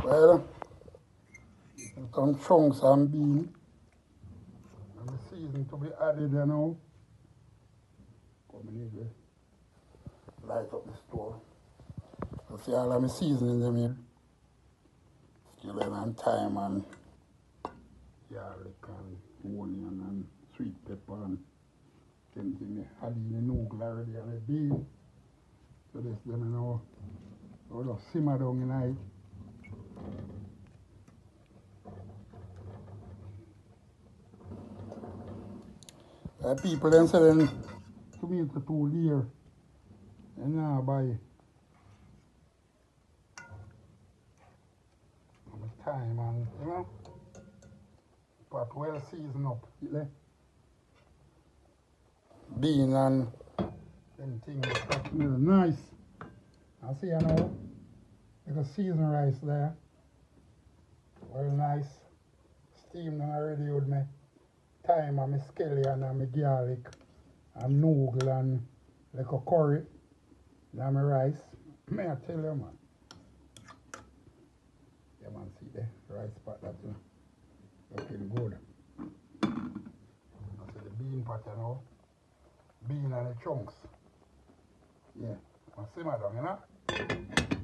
Well, some chunks and beans. And the season to be added, you know. Come in here, light up the stove. You see all of my seasoning them here. Skillet and thyme and garlic and onion and sweet pepper and things. I had the noodle already and the bean. So this them, you know, I'll just simmer down in it. People then selling tomato too dear. And now buy time and, you know, pot well seasoned up. Bean and them things that smell nice. I see, you know, like a seasoned rice there. Well nice. Steamed and already with me thyme and my scallion and my garlic and noodle and like a curry. And my rice. May I tell you, man. Yeah, man, see the rice pot that's looking good. I see the bean pot, you know. Bean and the chunks. Yeah, I simmer down, you know.